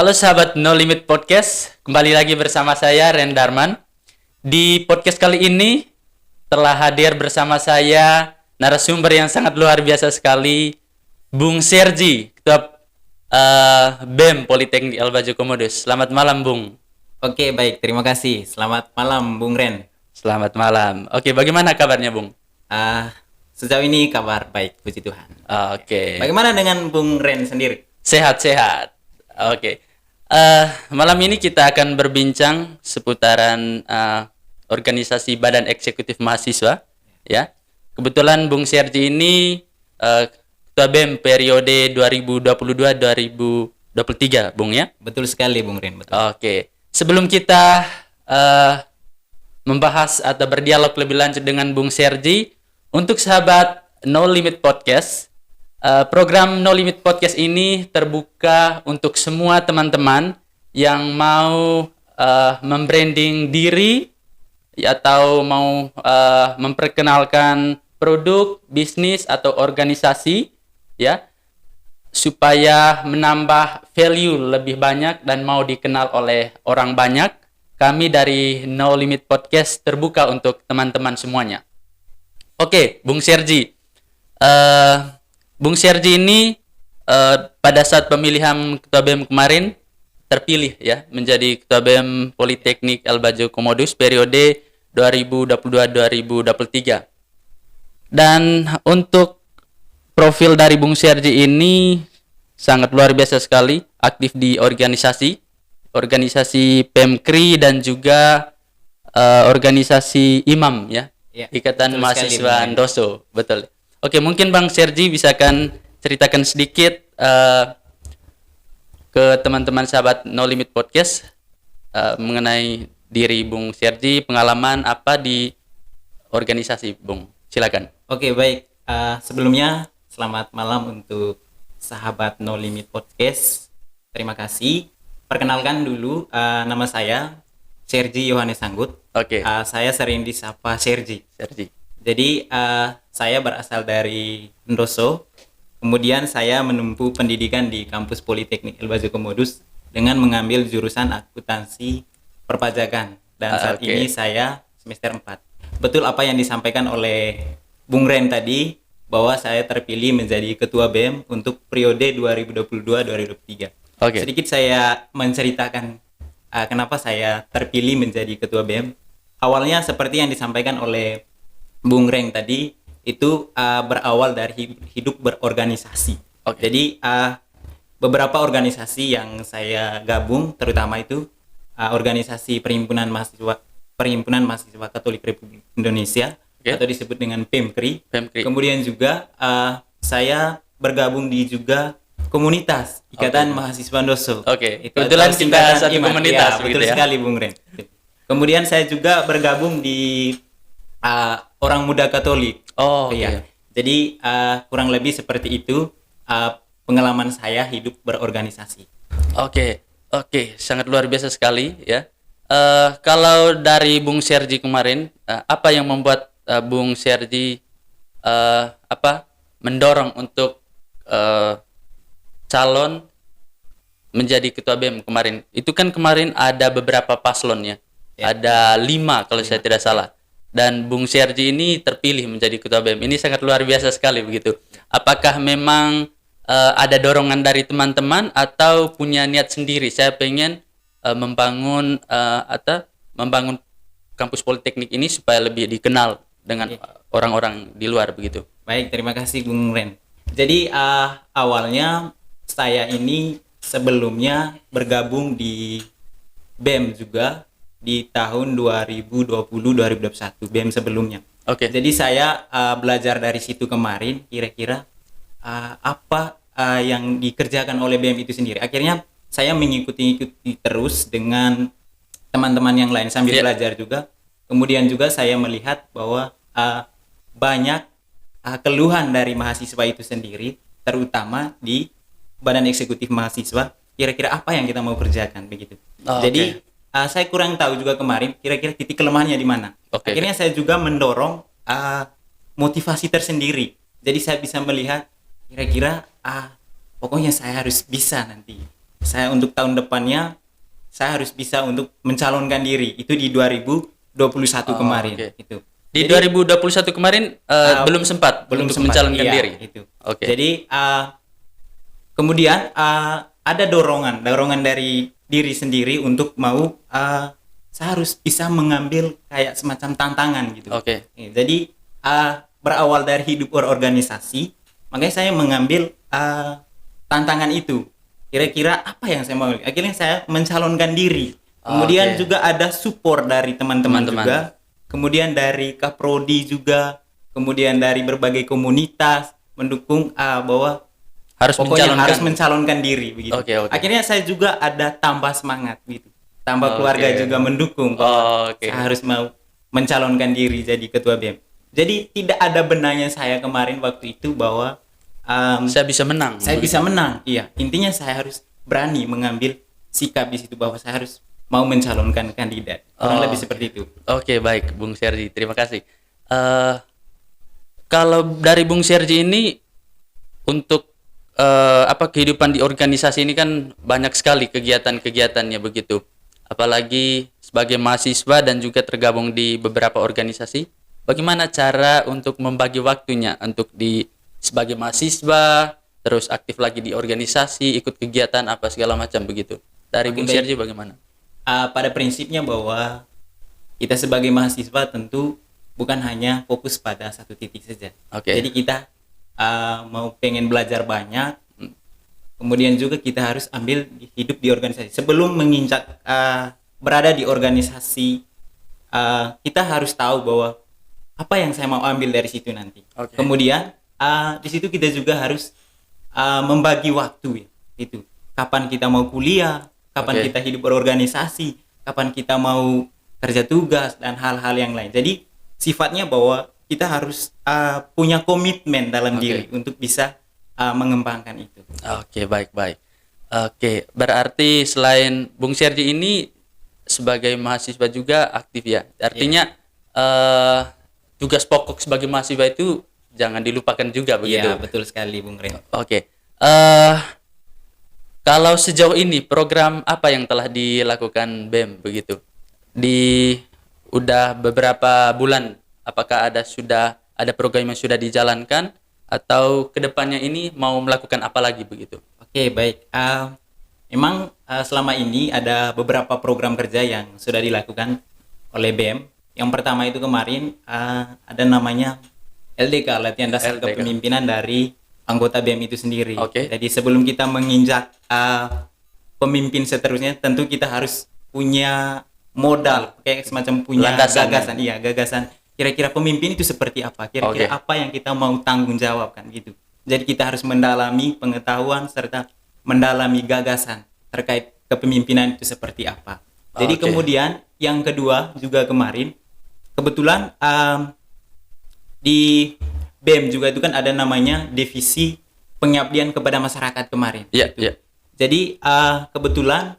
Halo sahabat No Limit Podcast, kembali lagi bersama saya Ren Darman. Di podcast kali ini telah hadir bersama saya narasumber yang sangat luar biasa sekali, Bung Sergi, Ketua BEM Politeknik Al-Bajo Komodos. Selamat malam, Bung. Oke, baik. Terima kasih. Selamat malam, Bung Ren. Selamat malam. Oke, bagaimana kabarnya, Bung? Sejauh ini kabar baik, puji Tuhan. Oke. Bagaimana dengan Bung Ren sendiri? Sehat-sehat. Oke. Malam ini kita akan berbincang seputaran organisasi Badan Eksekutif Mahasiswa. Ya. Kebetulan Bung Sergi ini Ketua BEM periode 2022-2023, Bung ya? Betul sekali, Bung Ren. Betul. Oke. Sebelum kita membahas atau berdialog lebih lanjut dengan Bung Sergi, untuk sahabat No Limit Podcast, program No Limit Podcast ini terbuka untuk semua teman-teman yang mau membranding diri atau mau memperkenalkan produk, bisnis atau organisasi ya, supaya menambah value lebih banyak dan mau dikenal oleh orang banyak. Kami dari No Limit Podcast terbuka untuk teman-teman semuanya. Oke, Bung Sergi. Bung Sergi ini pada saat pemilihan Ketua BEM kemarin terpilih ya menjadi Ketua BEM Politeknik Al-Bajo Komodos periode 2022-2023. Dan untuk profil dari Bung Sergi ini sangat luar biasa sekali, aktif di organisasi PEMKRI dan juga organisasi IMAM ya, Ikatan Mahasiswa Andoso, betul. Oke, mungkin Bang Sergi bisa ceritakan sedikit ke teman-teman sahabat No Limit Podcast mengenai diri Bung Sergi, pengalaman apa di organisasi, Bung. Silakan. Oke, baik. Sebelumnya selamat malam untuk sahabat No Limit Podcast. Terima kasih. Perkenalkan dulu, nama saya Sergi Yohanes Anggut. Oke. Saya sering disapa Sergi. Jadi saya berasal dari Andoso, kemudian saya menempuh pendidikan di kampus Politeknik Al-Bajo Komodos dengan mengambil jurusan akuntansi perpajakan dan saat ini saya semester 4. Betul apa yang disampaikan oleh Bung Ren tadi bahwa saya terpilih menjadi Ketua BEM untuk periode 2022-2023. Sedikit saya menceritakan kenapa saya terpilih menjadi Ketua BEM. Awalnya seperti yang disampaikan oleh Bung Reng tadi itu berawal dari hidup berorganisasi. Jadi beberapa organisasi yang saya gabung, terutama itu organisasi Perhimpunan Mahasiswa Katolik Republik Indonesia atau disebut dengan PEMKRI. Kemudian juga saya bergabung di juga komunitas Ikatan Mahasiswa Andoso. Kebetulan kita satu komunitas, betul sekali, Bung Ren. Kemudian saya juga bergabung di Orang Muda Katolik. Jadi kurang lebih seperti itu pengalaman saya hidup berorganisasi. Oke, sangat luar biasa sekali ya. Kalau dari Bung Sergi kemarin, apa yang membuat Bung Sergi mendorong untuk calon menjadi Ketua BEM kemarin? Itu kan kemarin ada beberapa paslon ya. Ada 5 kalau saya tidak salah. Dan Bung Sergi ini terpilih menjadi Ketua BEM. Ini sangat luar biasa sekali begitu. Apakah memang ada dorongan dari teman-teman atau punya niat sendiri? Saya pengen membangun kampus politeknik ini supaya lebih dikenal dengan orang-orang di luar begitu. Baik, terima kasih Bung Ren. Jadi awalnya saya ini sebelumnya bergabung di BEM juga di tahun 2020-2021 BEM sebelumnya. Jadi saya belajar dari situ kemarin kira-kira apa yang dikerjakan oleh BEM itu sendiri. Akhirnya saya mengikuti terus dengan teman-teman yang lain sambil belajar juga. Kemudian juga saya melihat bahwa banyak keluhan dari mahasiswa itu sendiri, terutama di Badan Eksekutif Mahasiswa. Kira-kira apa yang kita mau kerjakan begitu. Jadi saya kurang tahu juga kemarin kira-kira titik kelemahannya di mana. Akhirnya saya juga mendorong motivasi tersendiri. Jadi saya bisa melihat kira-kira pokoknya saya harus bisa nanti saya untuk tahun depannya saya harus bisa untuk mencalonkan diri. Itu di 2021 kemarin oke. itu. Di Jadi 2021 kemarin belum sempat untuk sempat, mencalonkan iya, diri. itu. Oke. Jadi kemudian ada dorongan dari diri sendiri untuk mau saya harus bisa mengambil kayak semacam tantangan gitu. Oke. Jadi berawal dari hidup berorganisasi, makanya saya mengambil tantangan itu. Kira-kira apa yang saya mau? Akhirnya saya mencalonkan diri. Kemudian Oke. juga ada support dari teman-teman Teman-teman. juga. Kemudian dari Kaprodi juga. Kemudian dari berbagai komunitas mendukung bahwa Harus pokoknya mencalonkan. harus mencalonkan diri begitu. Oke, oke. Akhirnya saya juga ada tambah semangat gitu. Tambah keluarga Oke. juga mendukung bahwa Oke. saya harus mau mencalonkan diri jadi ketua BEM. Jadi tidak ada benarnya saya kemarin waktu itu bahwa Saya bisa menang. saya bisa menang. Iya, intinya saya harus berani mengambil sikap di situ bahwa saya harus mau mencalonkan kandidat. Kurang lebih seperti itu. Oke, baik, Bung Sergi. Terima kasih. Kalau dari Bung Sergi ini untuk kehidupan di organisasi ini kan banyak sekali kegiatan-kegiatannya begitu. Apalagi sebagai mahasiswa dan juga tergabung di beberapa organisasi. Bagaimana cara untuk membagi waktunya untuk sebagai mahasiswa, terus aktif lagi di organisasi, ikut kegiatan apa segala macam begitu. Dari Bung Sergi bagaimana? Pada prinsipnya bahwa kita sebagai mahasiswa tentu bukan hanya fokus pada satu titik saja. Oke. Jadi kita mau pengen belajar banyak, kemudian juga kita harus hidup di organisasi. Sebelum menginjak berada di organisasi, kita harus tahu bahwa apa yang saya mau ambil dari situ nanti. Oke. Kemudian di situ kita juga harus membagi waktu ya. Itu kapan kita mau kuliah, kapan Oke. kita hidup berorganisasi, kapan kita mau kerja tugas dan hal-hal yang lain. Jadi sifatnya bahwa kita harus punya komitmen dalam diri untuk bisa mengembangkan itu. Oke, baik. Oke, berarti selain Bung Sergi ini sebagai mahasiswa juga aktif ya. Artinya tugas pokok sebagai mahasiswa itu jangan dilupakan juga begitu. Iya, betul sekali Bung Ren. Oke. Kalau sejauh ini program apa yang telah dilakukan BEM begitu? Udah beberapa bulan, apakah sudah ada program yang sudah dijalankan atau kedepannya ini mau melakukan apa lagi begitu? Oke, baik. Memang selama ini ada beberapa program kerja yang sudah dilakukan oleh BEM. Yang pertama itu kemarin ada namanya LDK, latihan dasar LDK. kepemimpinan dari anggota BEM itu sendiri. Oke. Jadi sebelum kita menginjak pemimpin seterusnya, tentu kita harus punya modal, kayak semacam punya Landasan. gagasan. Iya, gagasan. Kira-kira pemimpin itu seperti apa? Kira-kira Oke. apa yang kita mau tanggung jawabkan gitu. Jadi kita harus mendalami pengetahuan serta mendalami gagasan terkait kepemimpinan itu seperti apa. Jadi Oke. kemudian yang kedua juga kemarin kebetulan di BEM juga itu kan ada namanya divisi pengabdian kepada masyarakat kemarin. Iya, Gitu. iya. Jadi kebetulan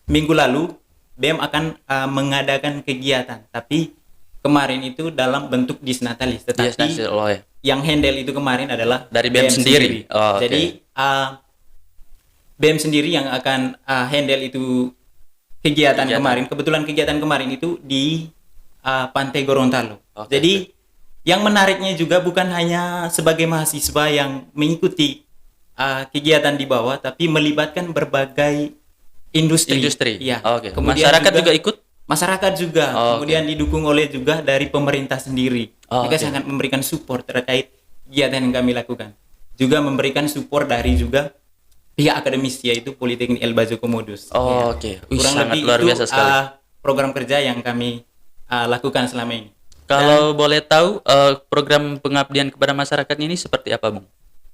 minggu lalu BEM akan mengadakan kegiatan, tapi kemarin itu dalam bentuk disnatalis, tetapi Ya. yang handle itu kemarin adalah Dari BEM sendiri. Oh, oke. Jadi BEM sendiri yang akan handle itu kegiatan kemarin. Kebetulan kegiatan kemarin itu di Pantai Gorontalo. Oke. Jadi yang menariknya juga bukan hanya sebagai mahasiswa yang mengikuti kegiatan di bawah, tapi melibatkan berbagai industri. Iya. Oke. Kemudian Masyarakat juga ikut? Masyarakat juga, Oh, kemudian didukung oleh juga dari pemerintah sendiri. Oh, Mereka oke. sangat memberikan support terkait kegiatan yang kami lakukan. Juga memberikan support dari juga pihak akademisi, yaitu Politeknik Elbazo Komodus. Oh, Ya. oke. Wih, Kurang sangat lebih luar itu biasa sekali. program kerja yang kami lakukan selama ini. Kalau boleh tahu program pengabdian kepada masyarakat ini seperti apa, Bung?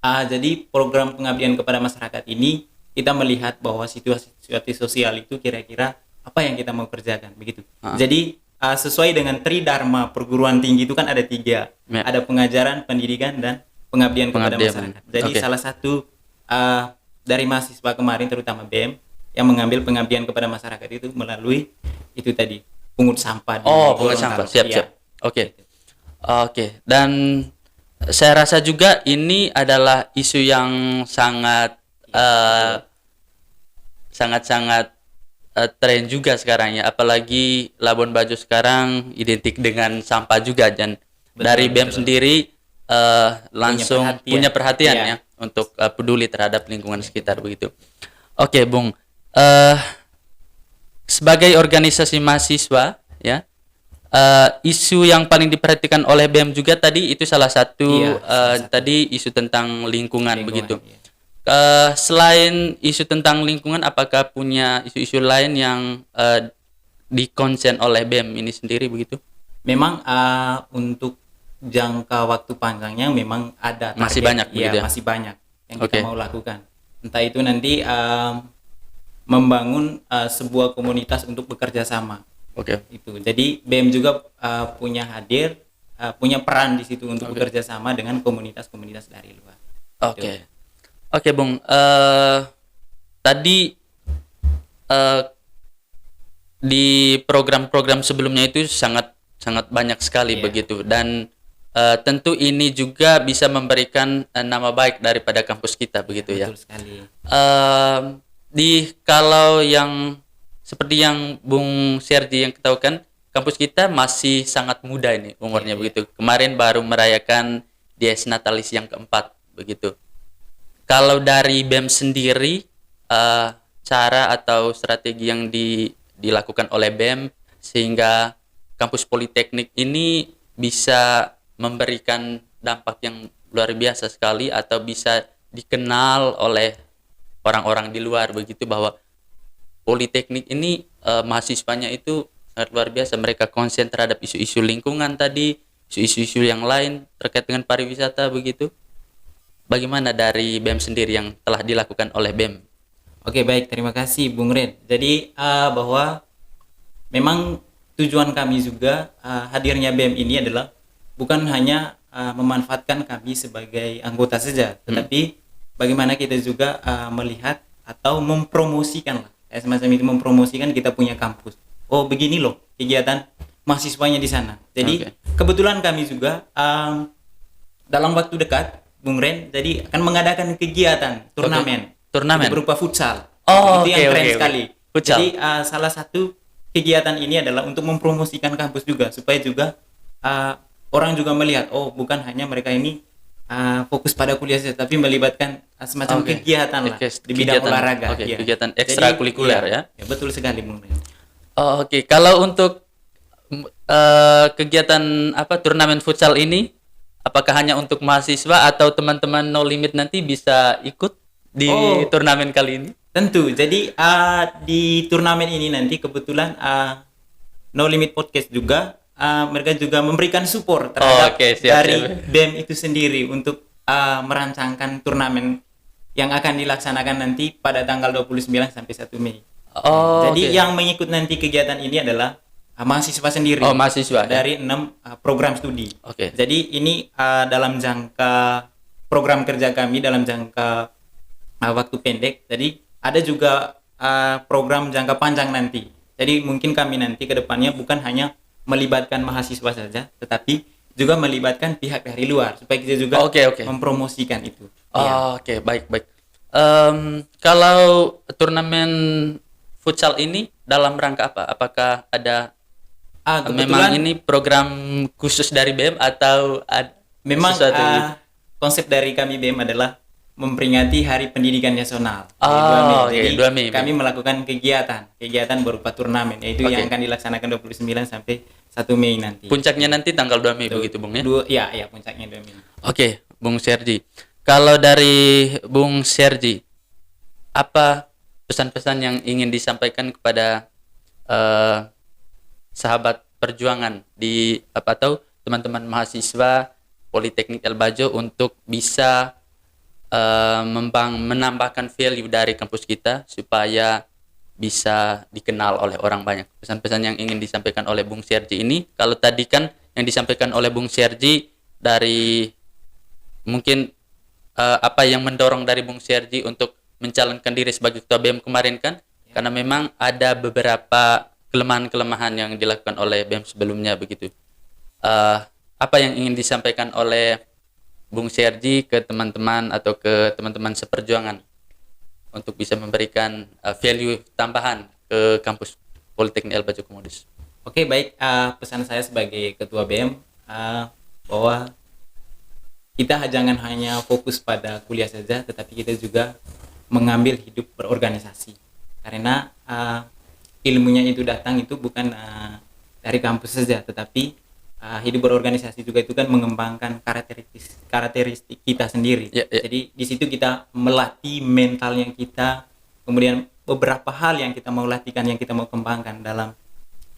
Jadi program pengabdian kepada masyarakat ini kita melihat bahwa situasi sosial itu kira-kira apa yang kita mau kerjakan begitu. Jadi sesuai dengan Tridharma perguruan tinggi itu kan ada 3, Ya. ada pengajaran, pendidikan, dan pengabdian kepada Pengabdian. masyarakat. Jadi Oke. salah satu dari mahasiswa kemarin terutama BEM yang mengambil pengabdian kepada masyarakat itu melalui itu tadi pungut sampah. Pungut sampah. Siap. Iya. Oke. Dan saya rasa juga ini adalah isu yang sangat sangat-sangat tren juga sekarang ya, apalagi Labuan Bajo sekarang identik dengan sampah juga, dan dari BEM sendiri langsung punya perhatian ya untuk peduli terhadap lingkungan sekitar begitu. Oke, Bung. Sebagai organisasi mahasiswa ya, isu yang paling diperhatikan oleh BEM juga tadi itu salah satu, tadi isu tentang lingkungan begitu. Iya. Selain isu tentang lingkungan, apakah punya isu-isu lain yang dikonsen oleh BEM ini sendiri begitu? Memang untuk jangka waktu panjangnya memang ada target, masih banyak begitu ya? Masih banyak yang kita mau lakukan. Entah itu nanti membangun sebuah komunitas untuk bekerja sama. Itu. Jadi BEM juga punya peran di situ untuk bekerja sama dengan komunitas-komunitas dari luar. Oke, Bung. Tadi di program-program sebelumnya itu sangat banyak sekali begitu, dan tentu ini juga bisa memberikan nama baik daripada kampus kita begitu ya. Betul sekali. Kalau yang seperti yang Bung Sergi yang ketahukan, kampus kita masih sangat muda ini umurnya begitu. Kemarin baru merayakan Dies Natalis yang keempat begitu. Kalau dari BEM sendiri, cara atau strategi yang dilakukan oleh BEM sehingga kampus Politeknik ini bisa memberikan dampak yang luar biasa sekali atau bisa dikenal oleh orang-orang di luar begitu, bahwa Politeknik ini mahasiswanya itu sangat luar biasa, mereka konsen terhadap isu-isu lingkungan tadi, isu-isu yang lain terkait dengan pariwisata begitu. Bagaimana dari BEM sendiri yang telah dilakukan oleh BEM? Oke, baik, terima kasih Bung Ren. Jadi bahwa memang tujuan kami juga hadirnya BEM ini adalah bukan hanya memanfaatkan kami sebagai anggota saja, tetapi bagaimana kita juga melihat atau mempromosikan lah, semacam itu, mempromosikan kita punya kampus. Oh, begini loh kegiatan mahasiswanya di sana. Jadi kebetulan kami juga dalam waktu dekat Bung Ren, jadi akan mengadakan kegiatan turnamen berupa futsal. Itu yang keren sekali. Jadi salah satu kegiatan ini adalah untuk mempromosikan kampus juga, supaya juga orang juga melihat, oh bukan hanya mereka ini fokus pada kuliah saja, tapi melibatkan semacam kegiatan lah di bidang olahraga. Kegiatan ekstrakurikuler ya. Betul sekali Bung Ren. Kalau untuk kegiatan turnamen futsal ini, apakah hanya untuk mahasiswa atau teman-teman No Limit nanti bisa ikut di turnamen kali ini? Tentu. Jadi di turnamen ini nanti kebetulan No Limit Podcast juga mereka juga memberikan support terhadap dari BEM itu sendiri untuk merancangkan turnamen yang akan dilaksanakan nanti pada tanggal 29 sampai 1 Mei. Jadi yang mengikut nanti kegiatan ini adalah mahasiswa sendiri. Mahasiswa dari 6 program studi. Jadi ini dalam jangka program kerja kami dalam jangka waktu pendek. Jadi ada juga program jangka panjang nanti. Jadi mungkin kami nanti ke depannya bukan hanya melibatkan mahasiswa saja, tetapi juga melibatkan pihak dari luar supaya kita juga mempromosikan itu. Baik. Kalau turnamen futsal ini dalam rangka apa? Apakah ada memang ini program khusus dari BEM atau memang konsep dari kami BEM adalah memperingati Hari Pendidikan Nasional. 2 Mei. Jadi 2 Mei, kami melakukan kegiatan berupa turnamen, yaitu yang akan dilaksanakan 29 sampai 1 Mei nanti. Puncaknya nanti tanggal 2 Mei begitu, Bung ya? Iya, puncaknya 2 Mei. Bung Sergi. Kalau dari Bung Sergi, apa pesan-pesan yang ingin disampaikan kepada sahabat perjuangan atau teman-teman mahasiswa Politeknik El Bajo untuk bisa menambahkan value dari kampus kita supaya bisa dikenal oleh orang banyak? Pesan-pesan yang ingin disampaikan oleh Bung Sergi ini, kalau tadi kan yang disampaikan oleh Bung Sergi dari mungkin apa yang mendorong dari Bung Sergi untuk mencalonkan diri sebagai ketua BEM kemarin kan, karena memang ada beberapa kelemahan-kelemahan yang dilakukan oleh BEM sebelumnya begitu. Apa yang ingin disampaikan oleh Bung Sergi ke teman-teman atau ke teman-teman seperjuangan? untuk bisa memberikan value tambahan ke kampus Politeknik El-Bajo Komodos. Oke, baik. Pesan saya sebagai ketua BEM bahwa kita jangan hanya fokus pada kuliah saja, tetapi kita juga mengambil hidup berorganisasi. Karena ilmunya itu datang itu bukan dari kampus saja, tetapi hidup berorganisasi juga itu kan mengembangkan karakteristik kita sendiri. Jadi di situ kita melatih mentalnya kita, kemudian beberapa hal yang kita mau latihkan, yang kita mau kembangkan dalam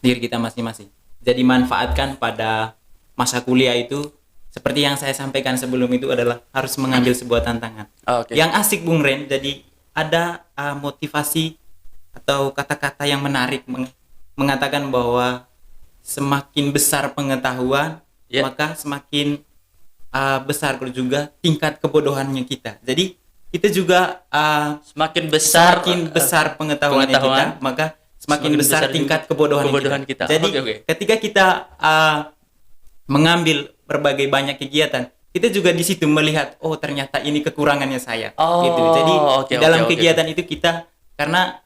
diri kita masing-masing. Jadi manfaatkan pada masa kuliah itu, seperti yang saya sampaikan sebelum itu, adalah harus mengambil sebuah tantangan. Yang asik Bung Ren, jadi ada motivasi atau kata-kata yang menarik mengatakan bahwa semakin besar pengetahuan, maka semakin besar juga tingkat kebodohannya kita. Jadi kita juga semakin besar pengetahuannya kita, maka semakin besar tingkat kebodohan kita. Jadi ketika kita mengambil berbagai banyak kegiatan, kita juga di situ melihat, oh ternyata ini kekurangannya saya. Gitu. Jadi dalam kegiatan itu kita, karena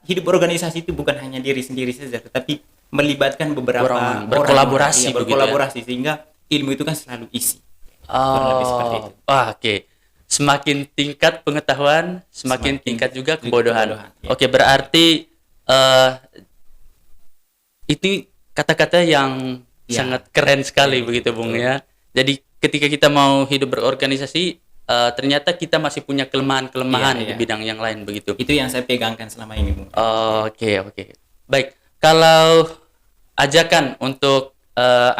hidup organisasi itu bukan hanya diri sendiri saja, tetapi melibatkan beberapa orang, berkolaborasi sehingga ilmu itu kan selalu isi. Lebih seperti itu. Semakin tingkat pengetahuan, semakin tingkat juga kebodohan. Berarti itu kata-kata yang sangat keren sekali begitu Bung ya. Jadi ketika kita mau hidup berorganisasi, ternyata kita masih punya kelemahan-kelemahan di bidang yang lain begitu. Itu yang saya pegangkan selama ini Bung. Oke. Baik, kalau ajakan untuk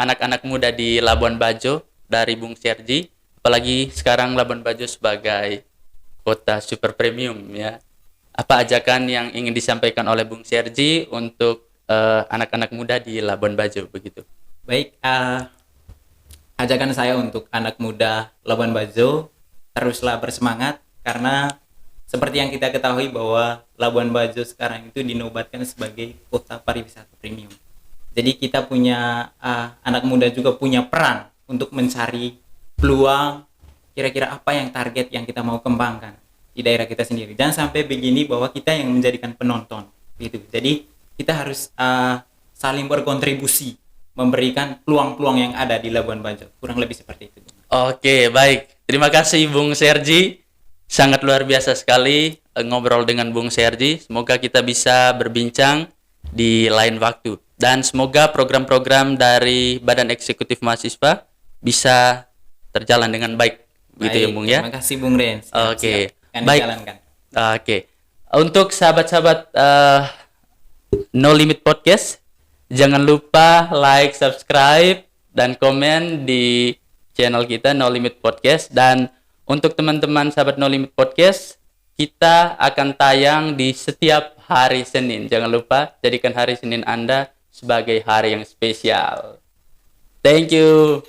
anak-anak muda di Labuan Bajo dari Bung Sergi, apalagi sekarang Labuan Bajo sebagai kota super premium ya. Apa ajakan yang ingin disampaikan oleh Bung Sergi untuk anak-anak muda di Labuan Bajo begitu? Baik, ajakan saya untuk anak muda Labuan Bajo, teruslah bersemangat, karena seperti yang kita ketahui bahwa Labuan Bajo sekarang itu dinobatkan sebagai kota pariwisata premium. Jadi kita punya anak muda juga punya peran untuk mencari peluang, kira-kira apa yang target yang kita mau kembangkan di daerah kita sendiri. Jangan sampai begini bahwa kita yang menjadikan penonton gitu. Jadi kita harus saling berkontribusi, memberikan peluang-peluang yang ada di Labuan Bajo. Kurang lebih seperti itu. Oke, baik. Terima kasih Bung Sergi. Sangat luar biasa sekali ngobrol dengan Bung Sergi. Semoga kita bisa berbincang di lain waktu. Dan semoga program-program dari Badan Eksekutif Mahasiswa bisa terjalan dengan baik. Gitu ya Bung ya. Terima kasih Bung Ren. Oke. Baik. Oke. Untuk sahabat-sahabat No Limit Podcast, jangan lupa like, subscribe, dan komen di channel kita No Limit Podcast. Dan untuk teman-teman sahabat No Limit Podcast, kita akan tayang di setiap hari Senin. Jangan lupa jadikan hari Senin Anda sebagai hari yang spesial. Thank you.